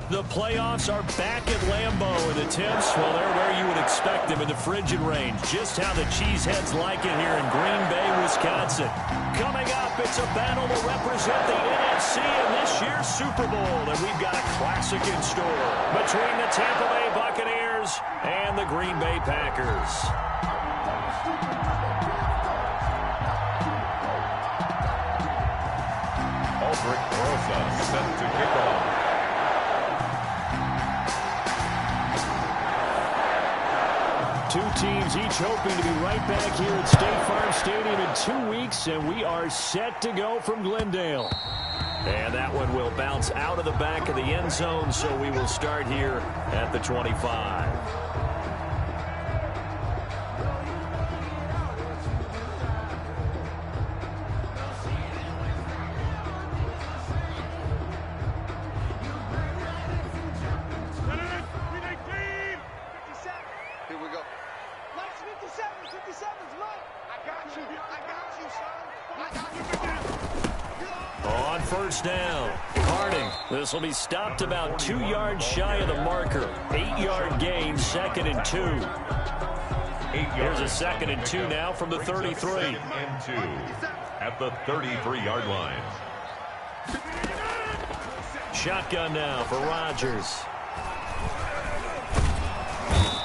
The playoffs are back at Lambeau, and the temps, well, they're where you would expect them in the frigid range. Just how the Cheeseheads like it here in Green Bay, Wisconsin. Coming up, it's a battle to represent the NFC in this year's Super Bowl, and we've got a classic in store between the Tampa Bay Buccaneers and the Green Bay Packers. Aldrich Rosa set to kick off. Two teams each hoping to be right back here at State Farm Stadium in 2 weeks, and we are set to go from Glendale. And that one will bounce out of the back of the end zone, so we will start here at the 25. On first down, Harding. This will be stopped about 2 yards shy of the marker. 8-yard gain, 2nd and 2. Here's a 2nd and 2 now from the 33. 2nd and 2 at the 33-yard line. Shotgun now for Rodgers.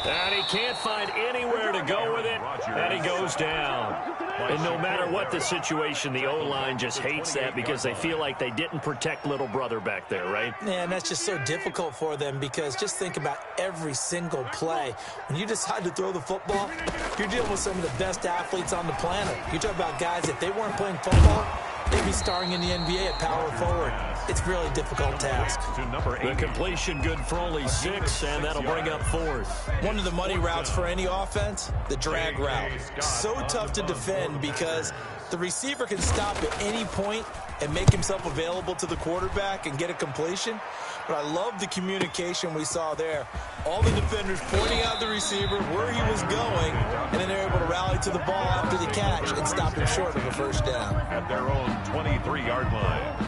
And he can't find anywhere to go with it, and he goes down. And no matter what the situation, the O-line just hates that because they feel like they didn't protect little brother back there, right? Yeah, and that's just so difficult for them because just think about every single play. When you decide to throw the football, you're dealing with some of the best athletes on the planet. You talk about guys, if they weren't playing football, they'd be starring in the NBA at power forward. It's a really difficult task. The completion good for only 6, and that'll bring up 4th. One of the money routes for any offense, the drag route. So tough to defend because the receiver can stop at any point and make himself available to the quarterback and get a completion. But I love the communication we saw there. All the defenders pointing out the receiver where he was going, and then they're able to rally to the ball after the catch and stop him short of a first down. At their own 23-yard line.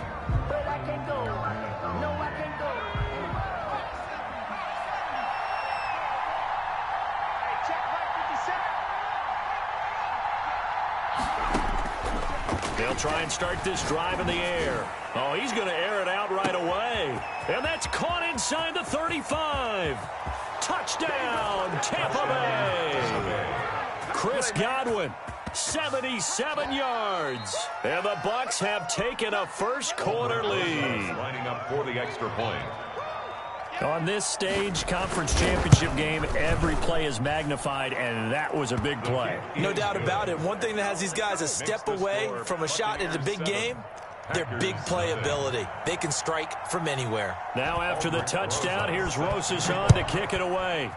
They'll try and start this drive in the air. Oh, he's going to air it out right away. And that's caught inside the 35. Touchdown, Tampa Bay. Chris Godwin, 77 yards. And the Bucs have taken a first-quarter lead. Lining up for the extra point. On this stage, conference championship game, every play is magnified, and that was a big play. No doubt about it. One thing that has these guys a step away from a shot at a big game, their big play ability. They can strike from anywhere. Now after the touchdown, here's Rosas on to kick it away.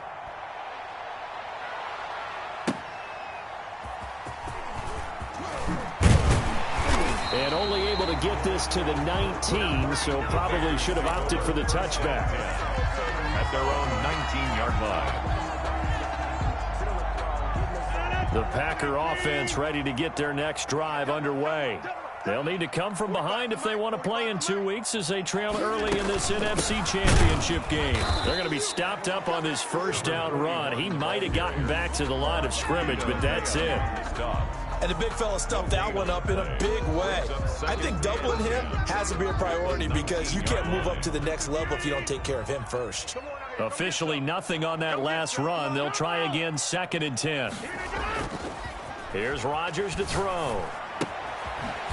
And only able to get this to the 19, so probably should have opted for the touchback. At their own 19-yard line. The Packer offense ready to get their next drive underway. They'll need to come from behind if they want to play in 2 weeks as they trail early in this NFC Championship game. They're going to be stopped up on this first down run. He might have gotten back to the line of scrimmage, but that's it. And the big fella stuffed that one up in a big way. I think doubling him has to be a priority because you can't move up to the next level if you don't take care of him first. Officially nothing on that last run. They'll try again, 2nd and 10. Here's Rodgers to throw.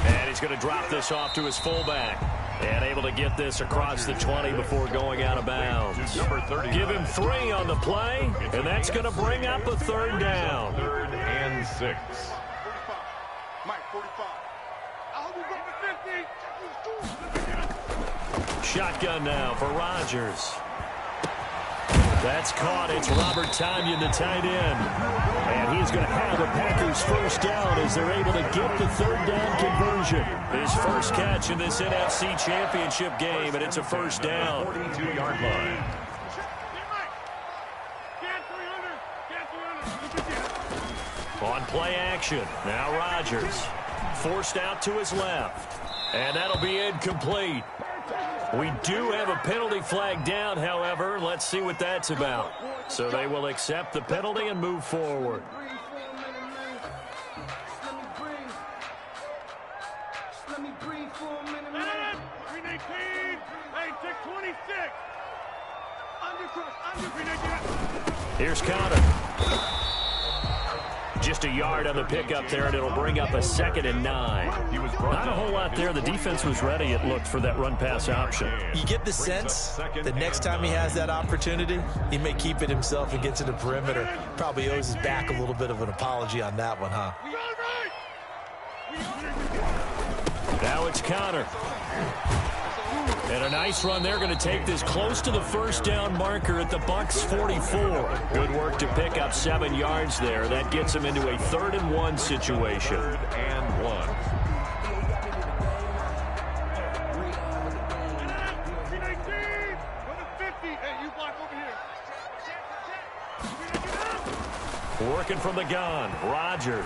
And he's going to drop this off to his fullback. And able to get this across the 20 before going out of bounds. Give him 3 on the play, and that's going to bring up a 3rd down. 3rd and 6. Shotgun now for Rodgers. That's caught. It's Robert Tonyan, the tight end. And he's going to have the Packers first down as they're able to get the 3rd down conversion. His first catch in this NFC Championship game, and it's a first down. 42-yard line. On play action, now Rodgers. Forced out to his left. And that'll be incomplete. We do have a penalty flag down, however. Let's see what that's about. So they will accept the penalty and move forward. Here's Connor. Just a yard on the pickup there, and it'll bring up a 2nd and 9. Not a whole lot there. The defense was ready, it looked, for that run-pass option. You get the sense that next time he has that opportunity, he may keep it himself and get to the perimeter. Probably owes his back a little bit of an apology on that one, huh? Now it's Connor. And a nice run there, going to take this close to the first down marker at the Bucs 44. Good work to pick up 7 yards there. That gets him into a 3rd and 1 situation. 3rd and 1. Working from the gun, Rodgers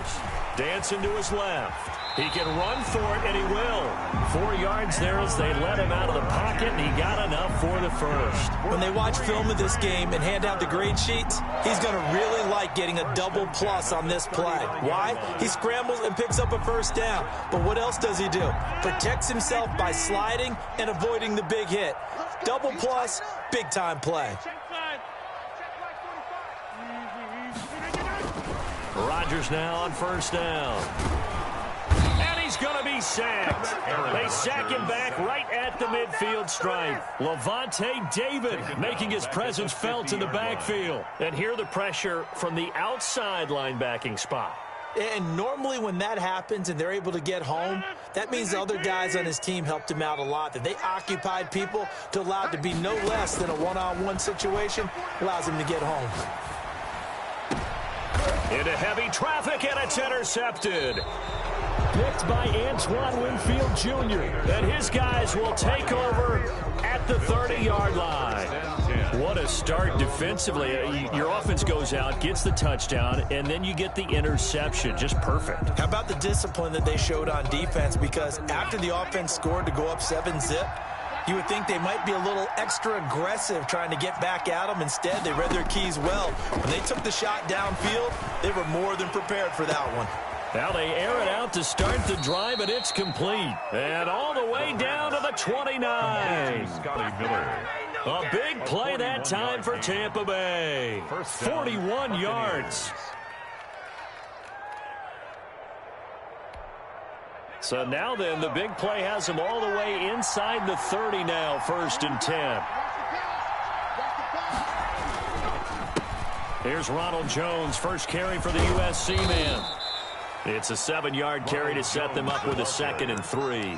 dancing to his left. He can run for it, and he will. 4 yards there as they let him out of the pocket, and he got enough for the first. When they watch film of this game and hand out the grade sheets, he's going to really like getting a double plus on this play. Why? He scrambles and picks up a first down. But what else does he do? Protects himself by sliding and avoiding the big hit. Double plus, big-time play. Rodgers now on first down. And he's going to be sacked. They sack him back right at the midfield stripe. Levante David making his presence felt in the backfield. And here the pressure from the outside linebacking spot. And normally when that happens and they're able to get home, that means the other guys on his team helped him out a lot. That they occupied people to allow it to be no less than a one-on-one situation, allows him to get home. Into heavy traffic, and it's intercepted. Picked by Antoine Winfield Jr. And his guys will take over at the 30-yard line. What a start defensively. Your offense goes out, gets the touchdown, and then you get the interception. Just perfect. How about the discipline that they showed on defense? Because after the offense scored to go up 7-zip, you would think they might be a little extra aggressive trying to get back at them. Instead, they read their keys well. When they took the shot downfield, they were more than prepared for that one. Now they air it out to start the drive, and it's complete. And all the way down to the 29. Scotty Miller. A big play that time for Tampa Bay. 41 yards. So now then, the big play has him all the way inside the 30 now, 1st and 10. Here's Ronald Jones, first carry for the USC man. It's a 7-yard carry to set them up with a 2nd and 3.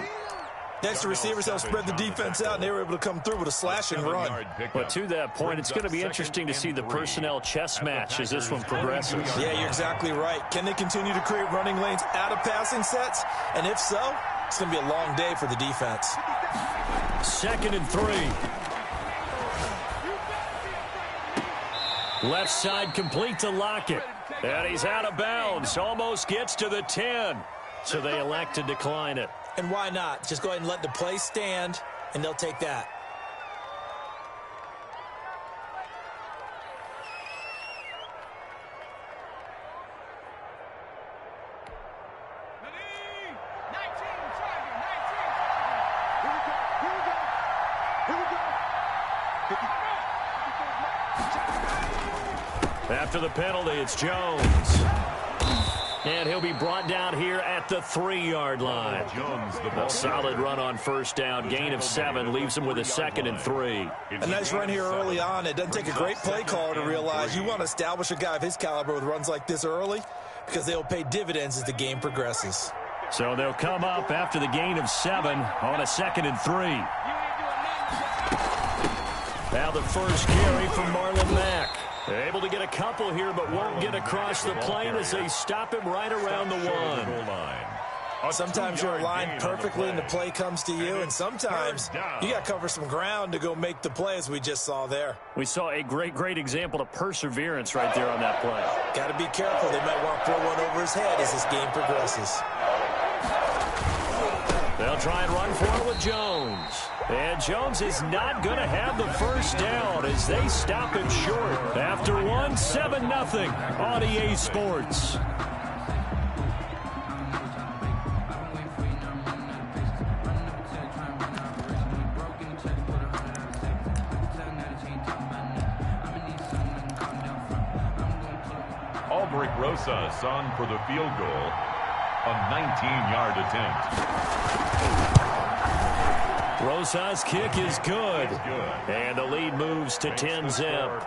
Next, the receivers helped spread the defense out, and they were able to come through with a slashing run. But to that point, it's going to be interesting to see the personnel chess match as this one progresses. Yeah, you're exactly right. Can they continue to create running lanes out of passing sets? And if so, it's going to be a long day for the defense. 2nd and 3. Left side complete to Lockett. And he's out of bounds. Almost gets to the 10. So they elect to decline it. And why not? Just go ahead and let the play stand, and they'll take that. After the penalty, it's Jones. And he'll be brought down here at the 3-yard line. A solid run on first down. Gain of 7 leaves him with a 2nd and 3. A nice run here early on. It doesn't take a great play caller to realize you want to establish a guy of his caliber with runs like this early because they'll pay dividends as the game progresses. So they'll come up after the gain of 7 on a 2nd and 3. Now the first carry from Marlon Mack. Able to get a couple here, but won't get across the plane as they stop him right around the 1. Sometimes you're aligned perfectly and the play comes to you, and sometimes you got to cover some ground to go make the play, as we just saw there. We saw a great example of perseverance right there on that play. Got to be careful. They might want to throw one over his head as this game progresses. They'll try and run for it with Jones. And Jones is not going to have the first down as they stop him short. After 7-0 on EA Sports. Rosas on for the field goal. A 19-yard attempt. Rosas' kick is good. And the lead moves to 10-zip.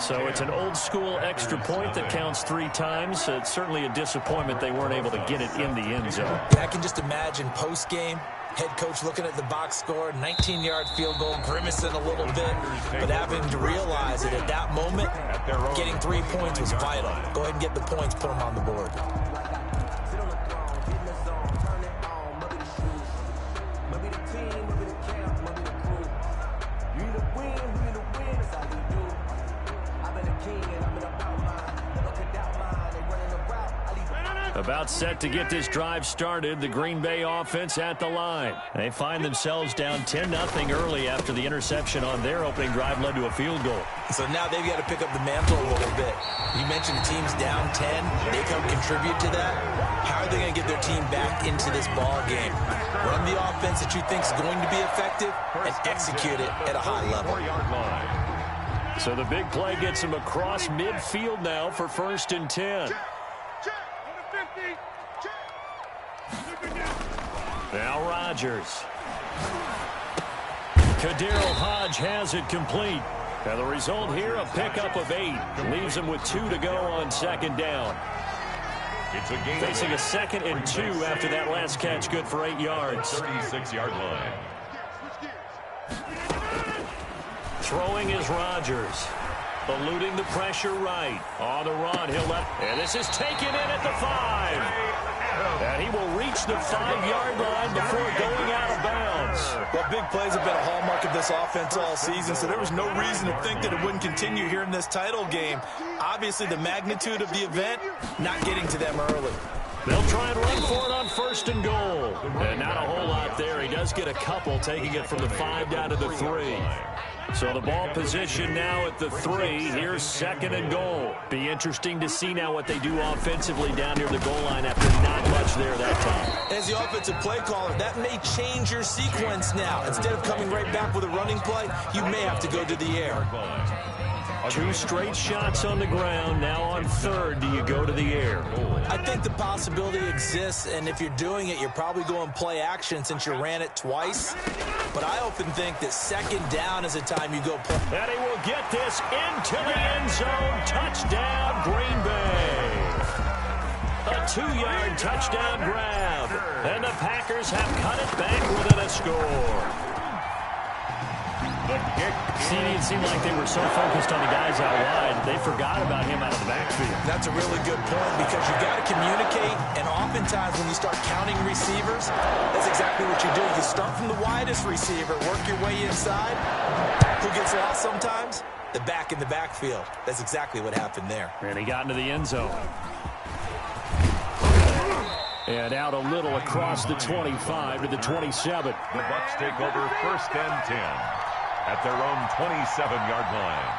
So it's an old-school extra point that counts 3 times. It's certainly a disappointment they weren't able to get it in the end zone. I can just imagine post-game, head coach looking at the box score, 19-yard field goal, grimacing a little bit, but having to realize that at that moment, getting 3 points was vital. Go ahead and get the points, put them on the board. About set to get this drive started, the Green Bay offense at the line. They find themselves down 10-0 early after the interception on their opening drive led to a field goal. So now they've got to pick up the mantle a little bit. You mentioned the team's down 10. They come contribute to that. How are they going to get their team back into this ball game? Run the offense that you think is going to be effective and execute it at a high level. So the big play gets them across midfield now for 1st and 10. Now Rodgers. Kadarius Hodge has it complete. And the result here, a pickup of 8. Leaves him with 2 to go on 2nd down. Facing a 2nd and 2 after that last catch, good for 8 yards. 36-yard line. Throwing is Rodgers. Eluding the pressure right. On the run, he'll let... And this is taken in at the 5. And he will reach the 5-yard line before going out of bounds. Well, big plays have been a hallmark of this offense all season, so there was no reason to think that it wouldn't continue here in this title game. Obviously, the magnitude of the event, not getting to them early. They'll try and run for it on 1st and goal. And not a whole lot there. He does get a couple, taking it from the 5 down to the 3. So the ball position now at the 3. Here's 2nd and goal. Be interesting to see now what they do offensively down near the goal line after not much there that time. As the offensive play caller, that may change your sequence now. Instead of coming right back with a running play, you may have to go to the air. 2 straight shots on the ground. Now on 3rd, do you go to the air? I think the possibility exists, and if you're doing it, you're probably going play action since you ran it twice. But I often think that 2nd down is the time you go play. And he will get this into the end zone. Touchdown, Green Bay. A 2-yard touchdown grab. And the Packers have cut it back within a score. It seemed like they were so focused on the guys out wide, they forgot about him out of the backfield. That's a really good point because you've got to communicate, and oftentimes when you start counting receivers, that's exactly what you do. You start from the widest receiver, work your way inside. Who gets lost sometimes? The back in the backfield. That's exactly what happened there. And he got into the end zone. And out a little across the 25 to the 27. The Bucs take over 1st and 10. At their own 27-yard line.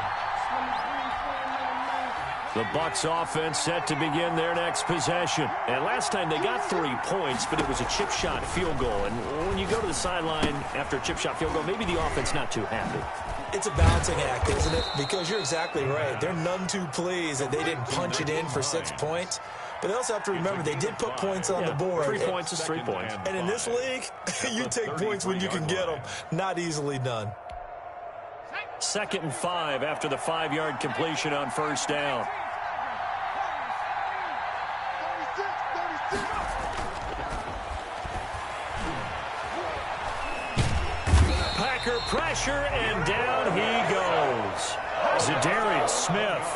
The Bucs offense set to begin their next possession. And last time they got 3 points, but it was a chip shot field goal. And when you go to the sideline after a chip shot field goal, maybe the offense not too happy. It's a balancing act, isn't it? Because you're exactly right. They're none too pleased that they didn't punch it in for 6 points. But they also have to remember they did put points on the board. 3 points is 3 points. And in this league, you take points when you can get them. Not easily done. 2nd and 5 after the 5-yard completion on 1st down. Packer pressure, and down he goes. Zadarius Smith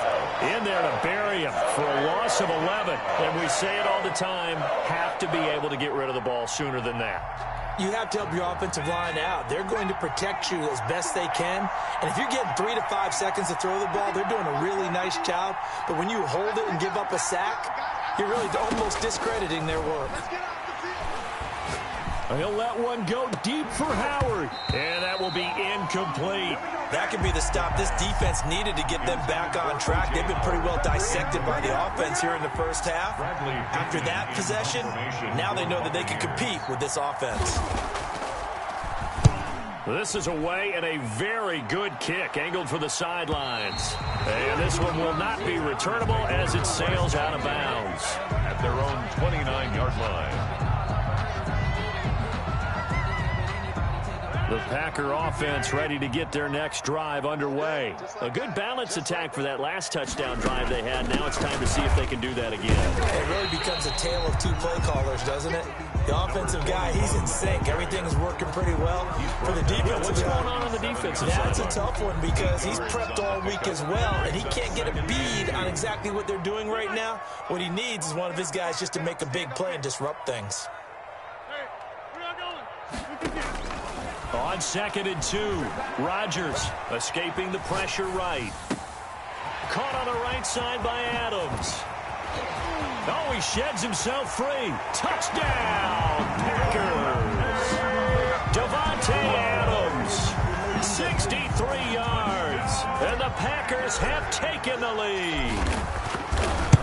in there to bury him for a loss of 11. And we say it all the time, have to be able to get rid of the ball sooner than that. You have to help your offensive line out. They're going to protect you as best they can. And if you're getting 3 to 5 seconds to throw the ball, they're doing a really nice job. But when you hold it and give up a sack, you're really almost discrediting their work. He'll let one go deep for Howard. And that will be incomplete. That could be the stop this defense needed to get them back on track. They've been pretty well dissected by the offense here in the first half. After that possession, now they know that they can compete with this offense. This is away and a very good kick angled for the sidelines. And this one will not be returnable as it sails out of bounds. At their own 29-yard line. The Packer offense ready to get their next drive underway. A good balance attack for that last touchdown drive they had. Now it's time to see if they can do that again. It really becomes a tale of two play callers, doesn't it? The offensive guy, he's in sync. Everything is working pretty well. For the defensive what's guy, going on the defensive side? that's a tough one because he's prepped all week as well, and he can't get a bead on exactly what they're doing right now. What he needs is one of his guys just to make a big play and disrupt things. On 2nd and 2, Rodgers escaping the pressure right. Caught on the right side by Adams. Oh, he sheds himself free. Touchdown, Packers. Davante Adams, 63 yards. And the Packers have taken the lead.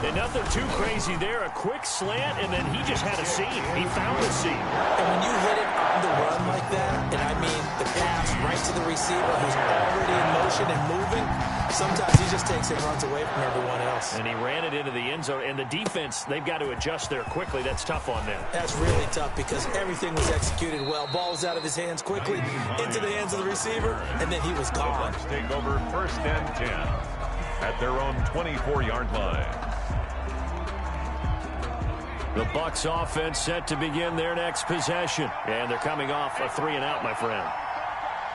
And nothing too crazy there. A quick slant, and then he just had a seam. He found the seam. And when you hit it on the run like that, and I mean the pass right to the receiver who's already in motion and moving, sometimes he just takes and runs away from everyone else. And he ran it into the end zone. And the defense, they've got to adjust there quickly. That's tough on them. That's really tough because everything was executed well. Ball was out of his hands quickly, into the hands of the receiver, and then he was gone. Take over 1st and 10 at their own 24-yard line. The Bucs offense set to begin their next possession. And thee coming off a 3-and-out, my friend.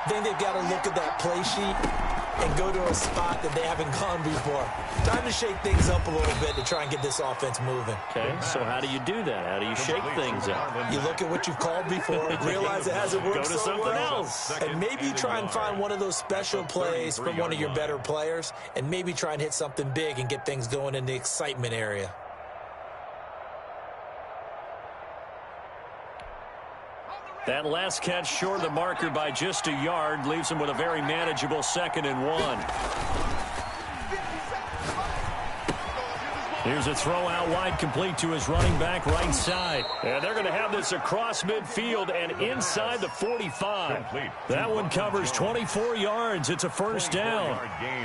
Then they've got to look at that play sheet and go to a spot that they haven't gone before. Time to shake things up a little bit to try and get this offense moving. Okay, so how do you do that? How do you shake things up? You look at what you've called before, realize it hasn't worked Go to so something well, else. and maybe try and find one of those special plays from one of your better players, and maybe try and hit something big and get things going in the excitement area. That last catch short of the marker by just a yard leaves him with a very manageable 2nd and 1. Here's a throw out wide, complete to his running back right side. And they're going to have this across midfield and inside the 45. That one covers 24 yards. It's a 1st down.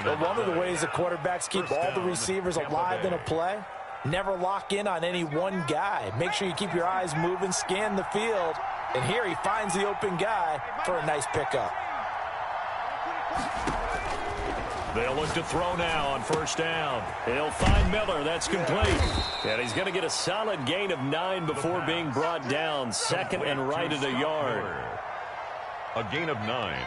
But one of the ways the quarterbacks keep all the receivers alive in a play, never lock in on any one guy. Make sure you keep your eyes moving, scan the field. And here he finds the open guy for a nice pickup. They'll look to throw now on 1st down. He'll find Miller. That's complete. And he's going to get a solid gain of 9 before being brought down. 2nd and right at a yard. A gain of 9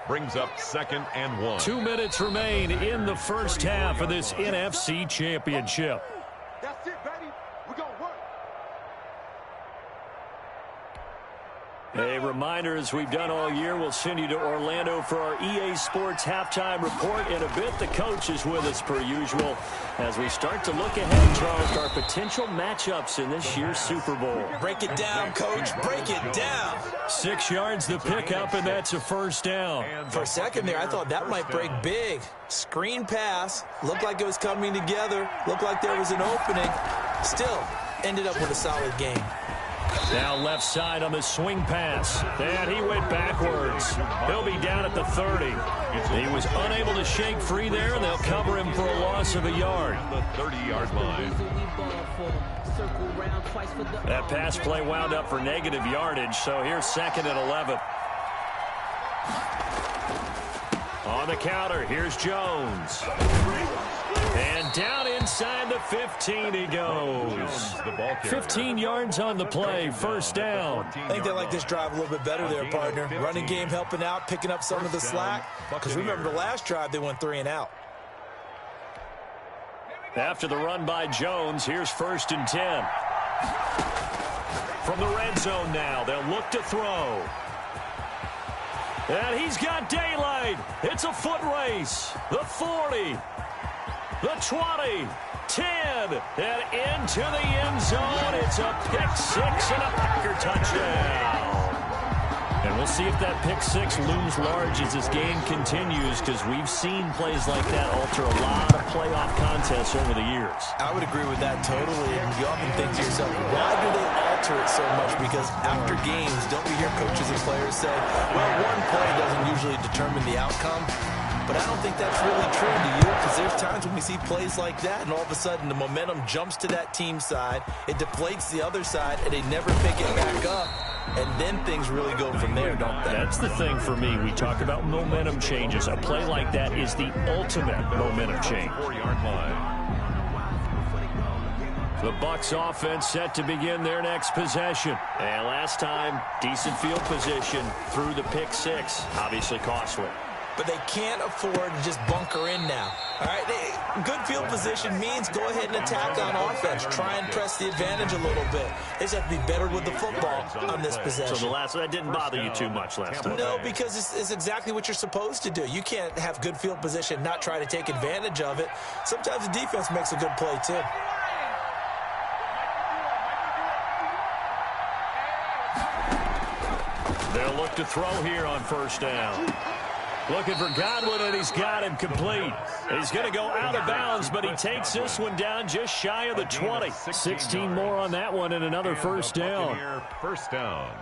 brings up 2nd and 1. 2 minutes remain in the first half of this NFC Championship. That's it, baby. We're going to work. A reminder, as we've done all year, we'll send you to Orlando for our EA Sports halftime report. In a bit, the coach is with us per usual as we start to look ahead, Charles, to our potential matchups in this year's Super Bowl. Break it down, Coach. Break it down. 6 yards the pickup, and that's a 1st down. For a second there, I thought that might break big. Screen pass. Looked like it was coming together. Looked like there was an opening. Still, ended up with a solid game. Now left side on the swing pass. And he went backwards. He'll be down at the 30. He was unable to shake free there, and they'll cover him for a loss of a yard. The 30-yard line. That pass play wound up for negative yardage, so here's 2nd and 11. On the counter, here's Jones. And down inside the 15 he goes. 15 yards on the play, 1st down. I think they like this drive a little bit better there, partner. Running game helping out, picking up some of the slack. Because remember the last drive, they went 3-and-out. After the run by Jones, here's 1st and 10. From the red zone now, they'll look to throw. And he's got daylight. It's a foot race. The 40. The 20, 10, and into the end zone. It's a pick 6 and a Packer touchdown. And we'll see if that pick six looms large as this game continues, because we've seen plays like that alter a lot of playoff contests over the years. I would agree with that totally. And you often think to yourself, why do they alter it so much? Because after games, don't we hear coaches and players say, well, one play doesn't usually determine the outcome? But I don't think that's really true to you, because there's times when we see plays like that, and all of a sudden the momentum jumps to that team side, it deflates the other side, and they never pick it back up. And then things really go from there, don't they? That's the thing for me. We talk about momentum changes. A play like that is the ultimate momentum change. 4-yard line. The Bucs offense set to begin their next possession. And last time, decent field position through the pick six. Obviously costly. But they can't afford to just bunker in now. All right, good field position means go ahead and attack on offense. Try and press the advantage a little bit. They just have to be better with the football on this possession. So that didn't bother you too much last time? No, because it's exactly what you're supposed to do. You can't have good field position, not try to take advantage of it. Sometimes the defense makes a good play, too. They'll look to throw here on first down. Looking for Godwin, and he's got him complete. He's going to go out of bounds, but he takes this one down just shy of the 20. 16 more on that one and another first down.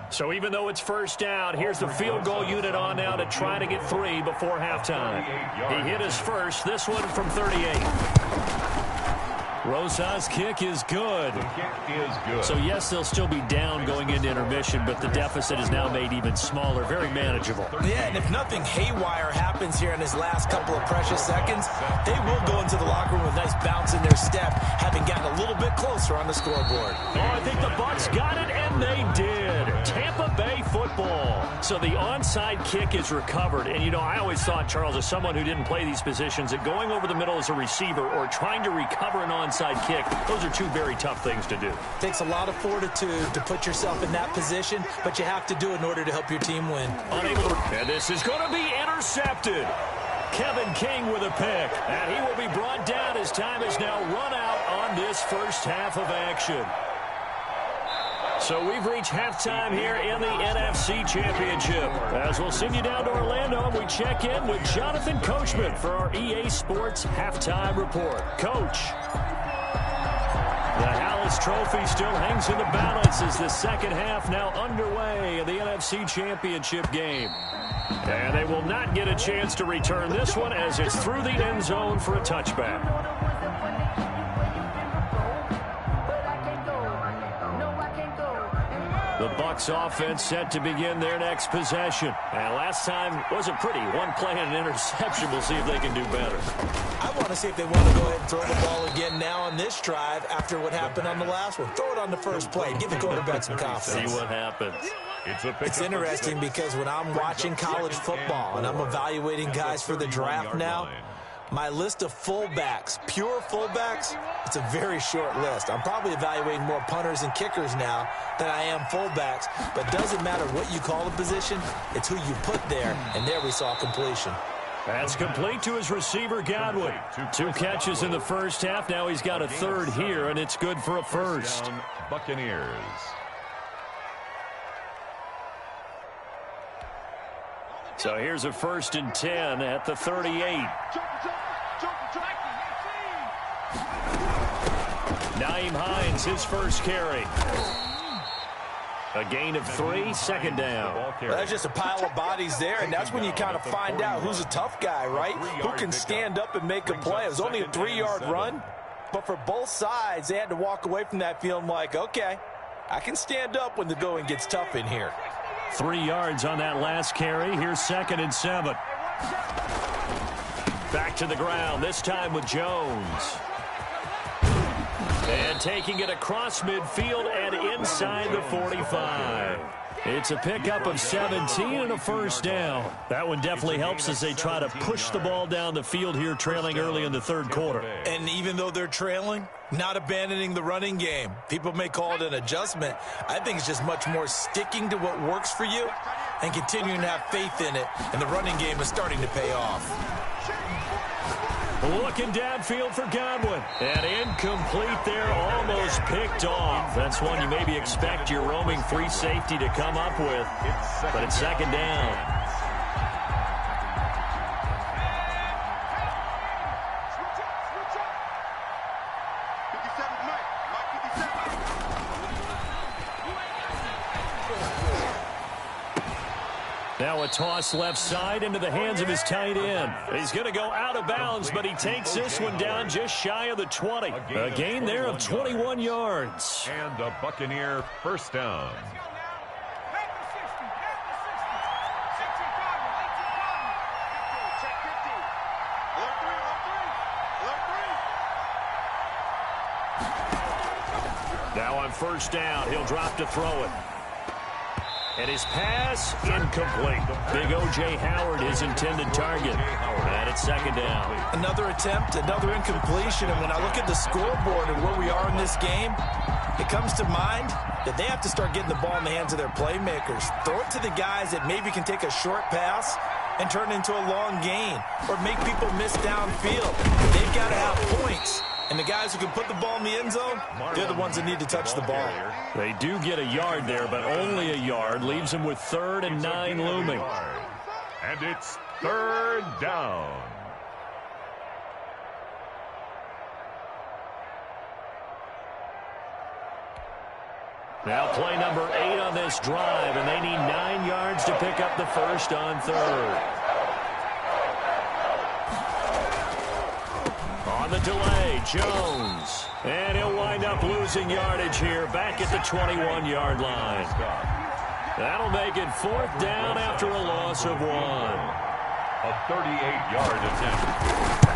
So even though it's first down, here's the field goal unit on now to try to get 3 before halftime. He hit his first, this one from 38. Rosas' kick is good. So, yes, they'll still be down going into intermission, but the deficit is now made even smaller, very manageable. Yeah, and if nothing haywire happens here in his last couple of precious seconds, they will go into the locker room with a nice bounce in their step, having gotten a little bit closer on the scoreboard. Oh, I think the Bucs got it, and they did. Tampa Bay football. So the onside kick is recovered. And, you know, I always thought, Charles, as someone who didn't play these positions, that going over the middle as a receiver or trying to recover an onside kick, those are two very tough things to do. Takes a lot of fortitude to put yourself in that position, but you have to do it in order to help your team win. Unable to, and this is going to be intercepted. Kevin King with a pick, and he will be brought down as time is now run out on this first half of action. So we've reached halftime here in the NFC Championship. As we'll send you down to Orlando, and we check in with Jonathan Coachman for our EA Sports Halftime Report. Coach. The Hallis Trophy still hangs in the balance as the second half now underway in the NFC Championship game. And they will not get a chance to return this one as it's through the end zone for a touchback. The Bucs offense set to begin their next possession. And last time wasn't pretty. One play and an interception. We'll see if they can do better. I want to see if they want to go ahead and throw the ball again now on this drive after what happened on the last one. Throw it on the first play. Give the quarterback some confidence. See what happens. It's interesting because when I'm watching college football and I'm evaluating guys for the draft now, my list of fullbacks, pure fullbacks, it's a very short list. I'm probably evaluating more punters and kickers now than I am fullbacks. But doesn't matter what you call the position, it's who you put there. And there we saw completion. That's complete to his receiver, Godwin. 2 catches in the first half. Now he's got a third here, and it's good for a first. Buccaneers. So here's a 1st and 10 at the 38. Nyheim Hines, his first carry. A gain of 3, second down. Well, that's just a pile of bodies there, and that's when you kind of find out who's a tough guy, right? Who can stand up and make a play. It was only a 3-yard run, but for both sides, they had to walk away from that feeling like, okay, I can stand up when the going gets tough in here. 3 yards on that last carry. Here's 2nd and 7. Back to the ground, this time with Jones. And taking it across midfield and inside the 45. It's a pickup of 17 and a first down. That one definitely helps as they try to push the ball down the field here, trailing early in the third quarter. And even though they're trailing, not abandoning the running game. People may call it an adjustment. I think it's just much more sticking to what works for you and continuing to have faith in it. And the running game is starting to pay off. Looking downfield for Godwin. And incomplete there, almost picked off. That's one you maybe expect your roaming free safety to come up with. But it's second down. Now a toss left side into the hands of his tight end. He's going to go out of bounds, but he takes this one down just shy of the 20. A gain there of 21 yards. And a Buccaneer first down. Now on first down, he'll drop to throw it. And his pass, incomplete. Big O.J. Howard, his intended target. And it's second down. Another attempt, another incompletion. And when I look at the scoreboard and where we are in this game, it comes to mind that they have to start getting the ball in the hands of their playmakers. Throw it to the guys that maybe can take a short pass and turn it into a long gain or make people miss downfield. They've got to have points. And the guys who can put the ball in the end zone, they're the ones that need to touch the ball. They do get a yard there, but only a yard. Leaves them with 3rd and 9 looming. And it's third down. Now play number 8 on this drive, and they need 9 yards to pick up the first on 3rd. On the delay, Jones. And he'll wind up losing yardage here back at the 21-yard line. That'll make it 4th down after a loss of 1. A 38-yard attempt.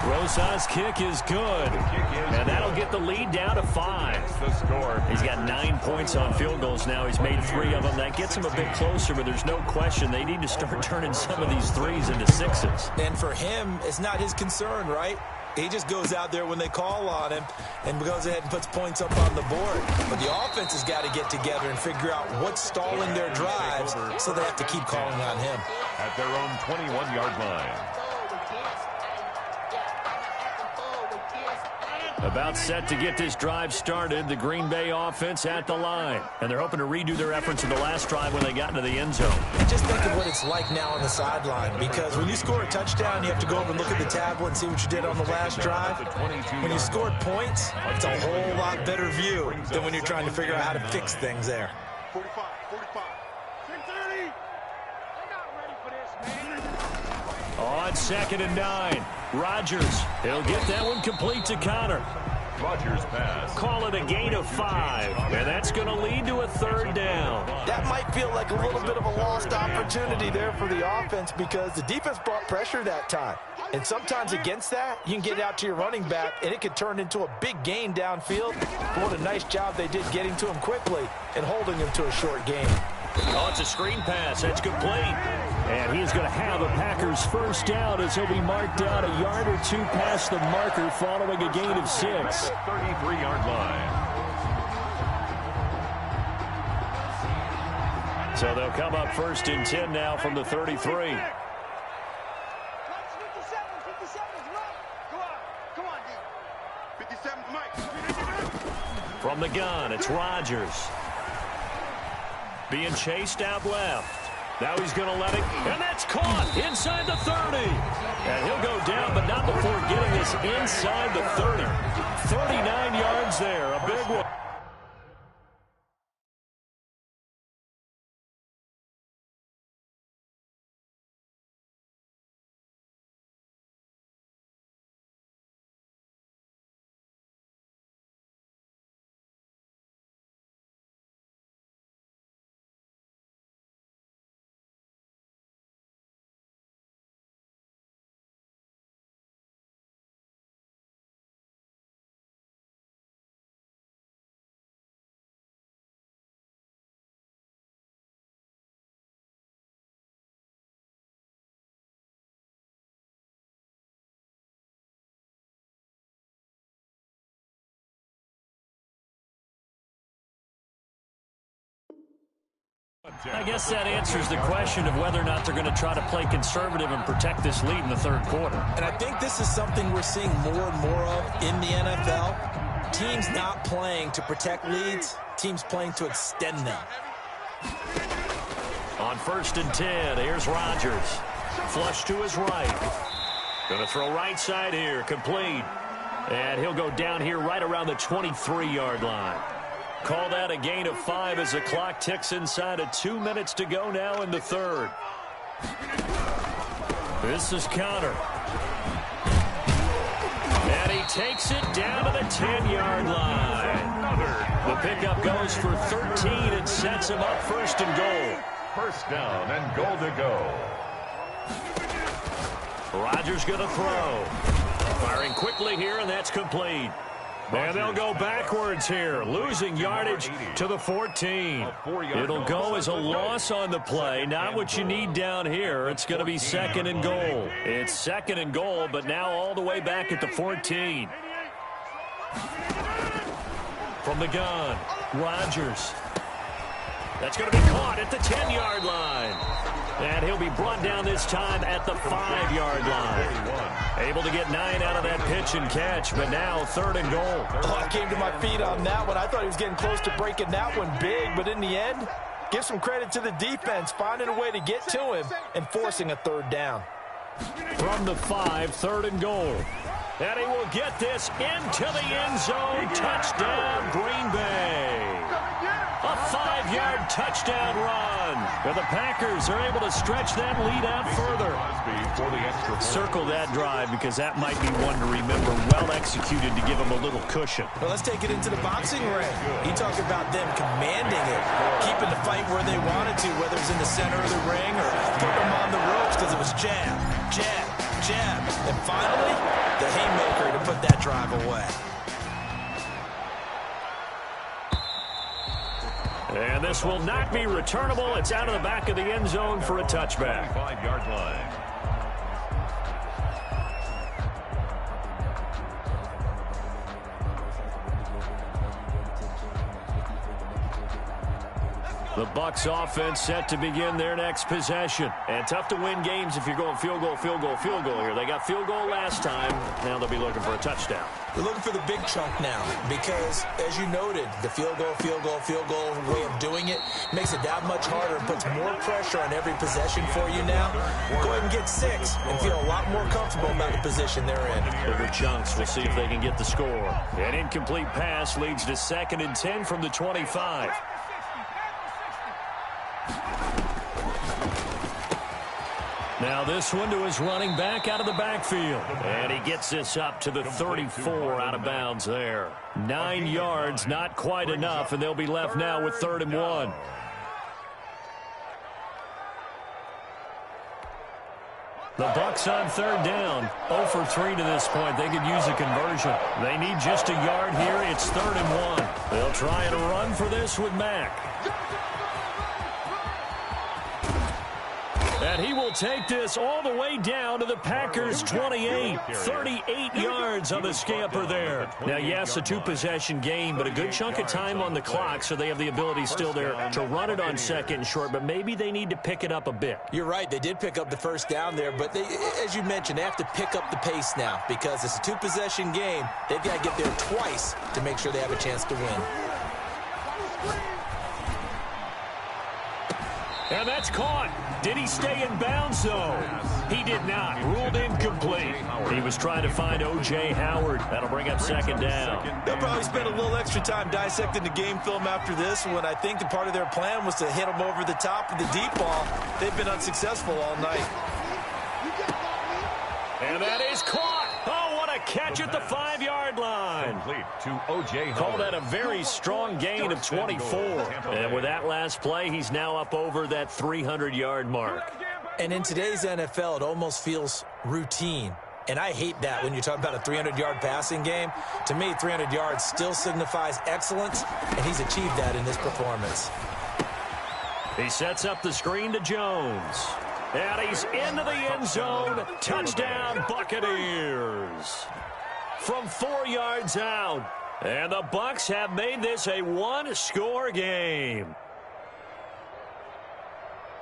Rosas' kick is good. And that'll get the lead down to 5. He's got 9 points on field goals now. He's made 3 of them. That gets him a bit closer, but there's no question they need to start turning some of these 3s into 6s. And for him, it's not his concern, right? He just goes out there when they call on him and goes ahead and puts points up on the board. But the offense has got to get together and figure out what's stalling their drives, so they have to keep calling on him. At their own 21-yard line. About set to get this drive started, the Green Bay offense at the line. And they're hoping to redo their efforts in the last drive when they got into the end zone. Just think of what it's like now on the sideline, because when you score a touchdown, you have to go over and look at the tablet and see what you did on the last drive. When you scored points, it's a whole lot better view than when you're trying to figure out how to fix things there. 45, 45. 630. They're not ready for this, man. On 2nd and 9, Rodgers. He'll get that one complete to Connor. Rodgers pass. Call it a gain of 5, and that's going to lead to a 3rd down. That might feel like a little bit of a lost opportunity there for the offense, because the defense brought pressure that time. And sometimes against that, you can get out to your running back, and it could turn into a big gain downfield. But what a nice job they did getting to him quickly and holding him to a short gain. Oh, it's a screen pass. That's complete. And he is going to have a Packers first down as he'll be marked down a yard or 2 past the marker following a gain of 6. 33-yard line. So they'll come up 1st and 10 now from the 33. 57, 57, come on, D. 57, Mike. From the gun, it's Rodgers. Being chased out left. Now he's going to let it, and that's caught inside the 30. And he'll go down, but not before getting this inside the 30. 39 yards there, a big one. I guess that answers the question of whether or not they're going to try to play conservative and protect this lead in the third quarter. And I think this is something we're seeing more and more of in the NFL. Teams not playing to protect leads, teams playing to extend them. On 1st and 10, here's Rodgers. Flush to his right. Going to throw right side here, complete. And he'll go down here right around the 23-yard line. Call that a gain of 5 as the clock ticks inside of 2 minutes to go now in the third. This is Connor. And he takes it down to the 10-yard line. The pickup goes for 13 and sets him up 1st and goal. First down and goal to go. Rodgers going to throw. Firing quickly here, and that's complete. And they'll go backwards here, losing yardage to the 14. It'll go as a loss on the play, not what you need down here. It's going to be 2nd and goal. It's 2nd and goal, but now all the way back at the 14. From the gun, Rodgers. That's going to be caught at the 10-yard line. And he'll be brought down this time at the 5-yard line. Able to get 9 out of that pitch and catch, but now 3rd and goal. Oh, I came to my feet on that one. I thought he was getting close to breaking that one big, but in the end, give some credit to the defense, finding a way to get to him and forcing a 3rd down. From the 5, 3rd and goal. And he will get this into the end zone. Touchdown, Green Bay. A 5-yard touchdown run. And the Packers are able to stretch that lead out further. Circle that drive because that might be one to remember. Well executed to give them a little cushion. Well, let's take it into the boxing ring. You talk about them commanding it, keeping the fight where they wanted to, whether it's in the center of the ring or putting them on the ropes because it was jab, jab, jab. And finally, the haymaker to put that drive away. And this will not be returnable. It's out of the back of the end zone for a touchback. 5-yard line. The Bucs offense set to begin their next possession. And tough to win games if you're going field goal, field goal, field goal here. They got field goal last time. Now they'll be looking for a touchdown. They're looking for the big chunk now because, as you noted, the field goal way of doing it makes it that much harder and puts more pressure on every possession for you now. Go ahead and get 6 and feel a lot more comfortable about the position they're in. Bigger chunks. We'll see if they can get the score. An incomplete pass leads to 2nd and 10 from the 25. Now this one to his running back out of the backfield. And he gets this up to the 34 out of bounds there. 9 yards, not quite enough, and they'll be left now with 3rd and 1. The Bucs on 3rd down. 0 for 3 to this point. They could use a conversion. They need just a yard here. It's 3rd and 1. They'll try and run for this with Mack. And he will take this all the way down to the Packers' 28. 38 yards on the scamper there. Now, yes, a 2-possession game, but a good chunk of time on the clock, so they have the ability still there to run it on 2nd and short, but maybe they need to pick it up a bit. You're right. They did pick up the 1st down there, but they, as you mentioned, they have to pick up the pace now because it's a 2-possession game. They've got to get there twice to make sure they have a chance to win. And that's caught. Did he stay in bounds, though? He did not. Ruled incomplete. He was trying to find O.J. Howard. That'll bring up 2nd down. They'll probably spend a little extra time dissecting the game film after this when I think the part of their plan was to hit them over the top with the deep ball. They've been unsuccessful all night. And that is caught. Oh, what a catch at the 5-yard line. Complete to O.J. Howard. Call that a very strong gain of 24. And with that last play, he's now up over that 300-yard mark. And in today's NFL, it almost feels routine. And I hate that when you talk about a 300-yard passing game. To me, 300 yards still signifies excellence, and he's achieved that in this performance. He sets up the screen to Jones. And he's into the end zone. Touchdown, Buccaneers. From 4 yards out. And the Bucs have made this a 1-score game.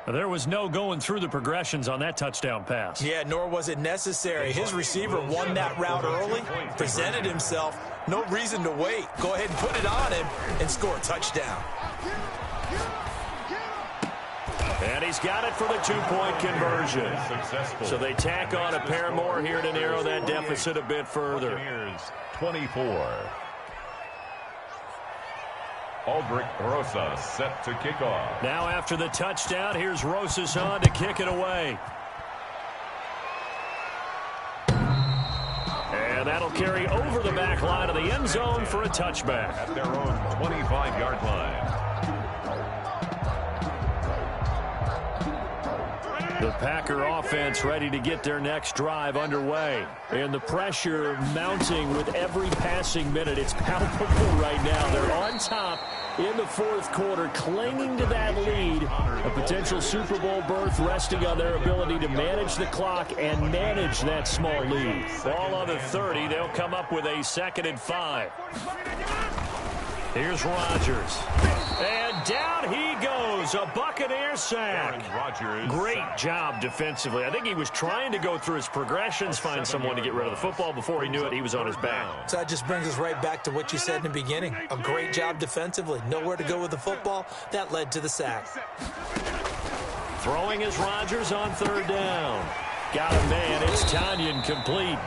There was no going through the progressions on that touchdown pass. Yeah, nor was it necessary. His receiver won that route early, presented himself. No reason to wait. Go ahead and put it on him and score a touchdown. And he's got it for the two-point conversion. So they tack on a pair more here to narrow that deficit a bit further. 24. Aldrich Rosas set to kick off. Now after the touchdown, here's Rosas on to kick it away. And that'll carry over the back line of the end zone for a touchback. At their own 25-yard line. The Packer offense ready to get their next drive underway. And the pressure mounting with every passing minute. It's palpable right now. They're on top in the fourth quarter, clinging to that lead. A potential Super Bowl berth resting on their ability to manage the clock and manage that small lead. Ball on the 30. They'll come up with a 2nd and 5. Here's Rodgers. And down he goes. A Buccaneer sack. Great job defensively. I think he was trying to go through his progressions, find someone to get rid of the football. Before he knew it, he was on his back. So that just brings us right back to what you said in the beginning. A great job defensively. Nowhere to go with the football. That led to the sack. Throwing is Rodgers on 3rd down. Got a man. It's Tanyan complete.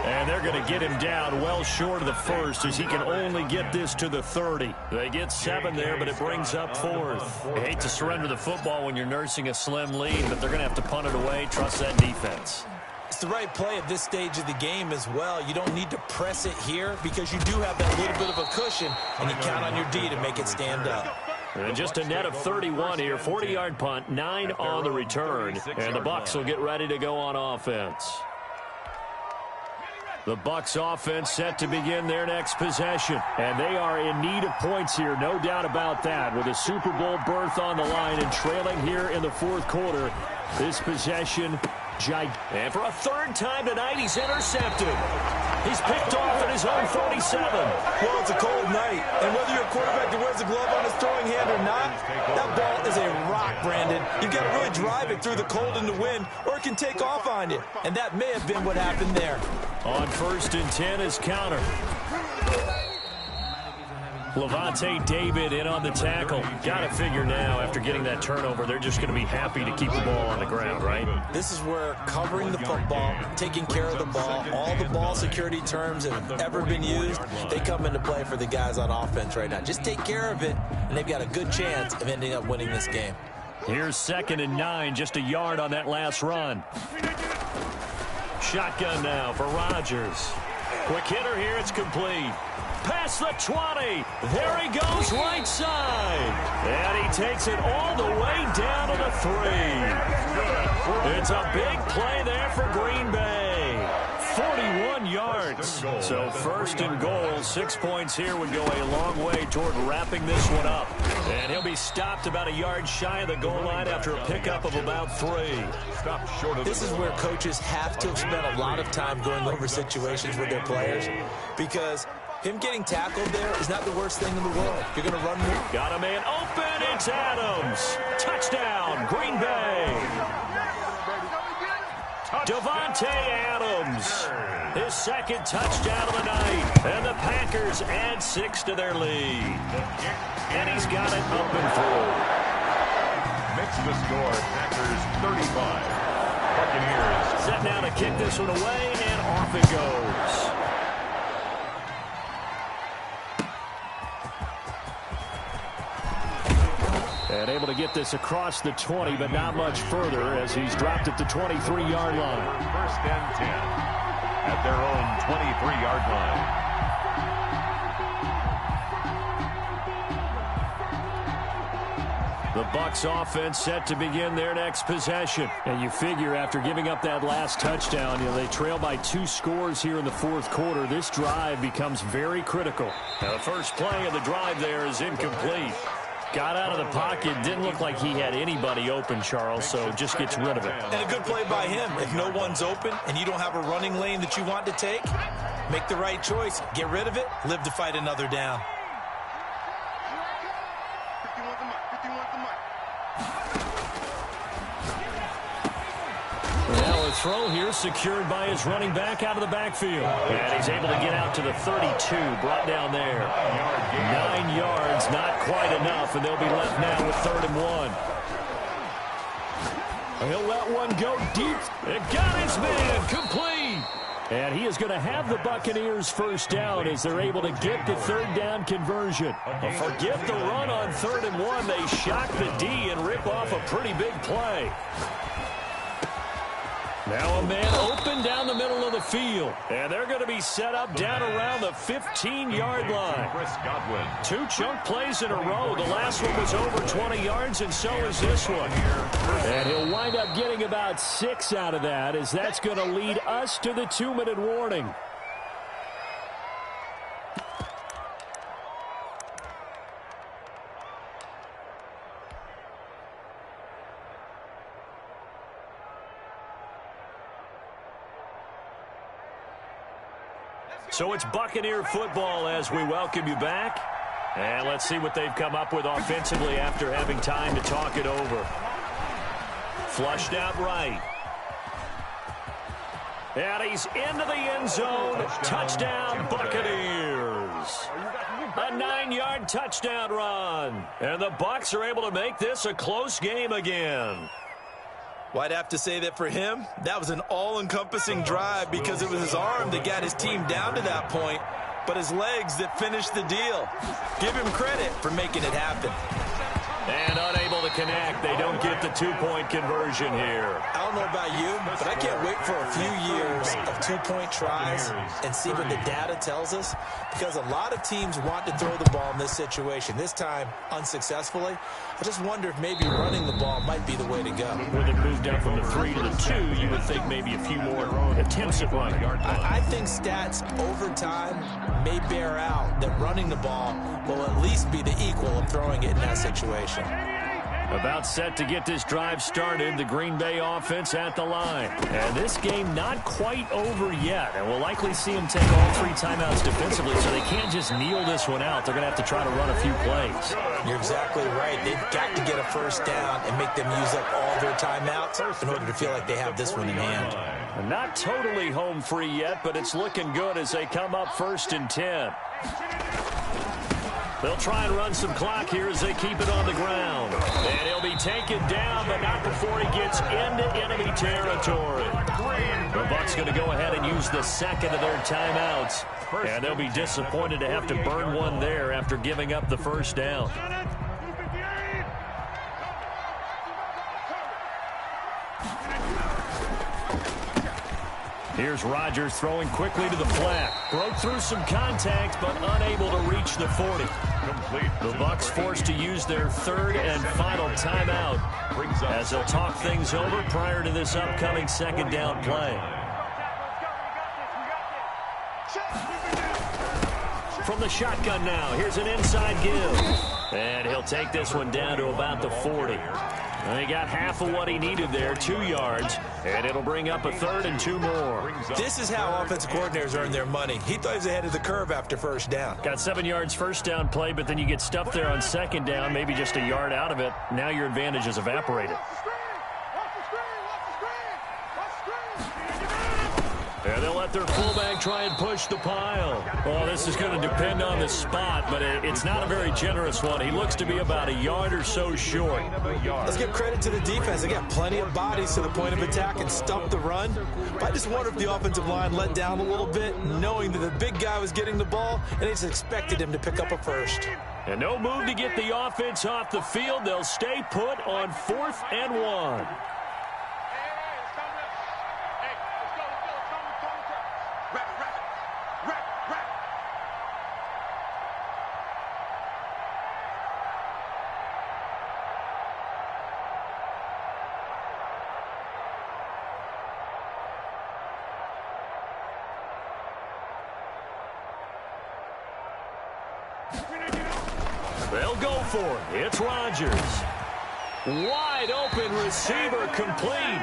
And they're going to get him down well short of the 1st as he can only get this to the 30. They get 7 there, but it brings up 4th. I hate to surrender the football when you're nursing a slim lead, but they're going to have to punt it away. Trust that defense. It's the right play at this stage of the game as well. You don't need to press it here because you do have that little bit of a cushion, and you count on your D to make it stand up. And just a net of 31 here. 40-yard punt, 9 on the return. And the Bucs will get ready to go on offense. The Bucs offense set to begin their next possession. And they are in need of points here, no doubt about that. With a Super Bowl berth on the line and trailing here in the fourth quarter. This possession, and for a 3rd time tonight, he's intercepted. He's picked off at his own 47. Well, it's a cold night. And whether you're a quarterback that wears a glove on his throwing hand or not, that ball is a rock, Brandon. You've got to really drive it through the cold and the wind, or it can take off on you. And that may have been what happened there. On 1st and 10 is counter. Levante David in on the tackle. Got to figure now, after getting that turnover, they're just going to be happy to keep the ball on the ground, right? This is where covering the football, taking care of the ball, all the ball security terms that have ever been used, they come into play for the guys on offense right now. Just take care of it, and they've got a good chance of ending up winning this game. Here's 2nd and 9, just a yard on that last run. Shotgun now for Rodgers. Quick hitter here, it's complete. Past the 20. There he goes, right side. And he takes it all the way down to the 3. It's a big play there for Green Bay. 41 yards. So 1st and goal, 6 points here would go a long way toward wrapping this one up. And he'll be stopped about a yard shy of the goal line after a pickup of about 3. This is where coaches have to have spent a lot of time going over situations with their players, because him getting tackled there is not the worst thing in the world. You're going to run more. Got a man open. It's Adams. Touchdown, Green Bay. Davante Adams. His 2nd touchdown of the night. And the Packers add 6 to their lead. And he's got it up and through. Makes the score, Packers 35. Buccaneers. Set now to kick this one away, and off it goes. And able to get this across the 20, but not much further as he's dropped at the 23-yard line. 1st and 10 at their own 23-yard line. The Bucs offense set to begin their next possession. And you figure after giving up that last touchdown, they trail by 2 scores here in the fourth quarter. This drive becomes very critical. Now, the first play of the drive there is incomplete. Got out of the pocket. Didn't look like he had anybody open, Charles, so just gets rid of it. And a good play by him. If no one's open and you don't have a running lane that you want to take, make the right choice. Get rid of it. Live to fight another down. the throw here secured by his running back out of the backfield. And he's able to get out to the 32, brought down there. 9 yards, not quite enough, and they'll be left now with 3rd and 1. He'll let one go deep. It got his man complete. And he is going to have the Buccaneers first down as they're able to get the 3rd down conversion. Forget the run on 3rd and 1. They shock the D and rip off a pretty big play. Now a man open down the middle of the field. And they're going to be set up down around the 15-yard line. 2 chunk plays in a row. The last one was over 20 yards, and so is this one. And he'll wind up getting about 6 out of that, as that's going to lead us to the 2-minute warning. So it's Buccaneer football as we welcome you back. And let's see what they've come up with offensively after having time to talk it over. Flushed out right. And he's into the end zone. Touchdown, Buccaneers. A 9-yard touchdown run. And the Bucs are able to make this a close game again. Well, I'd have to say that for him, that was an all-encompassing drive because it was his arm that got his team down to that point, but his legs that finished the deal. Give him credit for making it happen. And unable to connect. They don't get the 2-point conversion here. I don't know about you, but I can't wait for a few years of 2-point tries and see what the data tells us, because a lot of teams want to throw the ball in this situation. This time, unsuccessfully. I just wonder if maybe running the ball might be the way to go. With it moved down from the 3 to the 2, you would think maybe a few more attempts at running. I think stats over time may bear out that running the ball will at least be the equal of throwing it in that situation. About set to get this drive started, the Green Bay offense at the line. And this game not quite over yet. And we'll likely see them take all 3 timeouts defensively, so they can't just kneel this one out. They're going to have to try to run a few plays. You're exactly right. They've got to get a first down and make them use up all their timeouts in order to feel like they have this one in hand. Not totally home free yet, but it's looking good as they come up 1st and 10. They'll try and run some clock here as they keep it on the ground. And he'll be taken down, but not before he gets into enemy territory. The Bucs going to go ahead and use the 2nd of their timeouts. And they'll be disappointed to have to burn one there after giving up the first down. Here's Rodgers throwing quickly to the flat. Broke through some contact, but unable to reach the 40. The Bucs forced to use their 3rd and final timeout as they'll talk things over prior to this upcoming 2nd down play. From the shotgun now, here's an inside give. And he'll take this one down to about the 40. And he got half of what he needed there, 2 yards, and it'll bring up a 3rd and 2 more. This is how offensive coordinators earn their money. He thought he was ahead of the curve after first down. Got 7 yards first down play, but then you get stuffed there on 2nd down, maybe just a yard out of it. Now your advantage is evaporated. And they'll let their fullback try and push the pile. Well, this is going to depend on the spot, but it's not a very generous one. He looks to be about a yard or so short. Let's give credit to the defense. They got plenty of bodies to the point of attack and stop the run. But I just wonder if the offensive line let down a little bit, knowing that the big guy was getting the ball, and they just expected him to pick up a first. And no move to get the offense off the field. They'll stay put on 4th and 1. They'll go for it. It's Rodgers. Wide open receiver complete.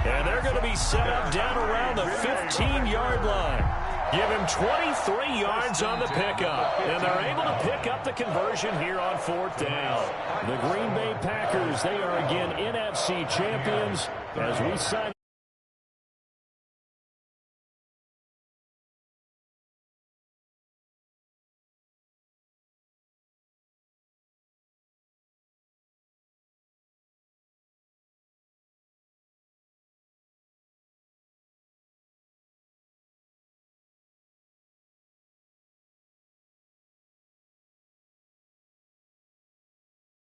And they're going to be set up down around the 15-yard line. Give him 23 yards on the pickup. And they're able to pick up the conversion here on 4th down. The Green Bay Packers, they are again NFC champions as we sign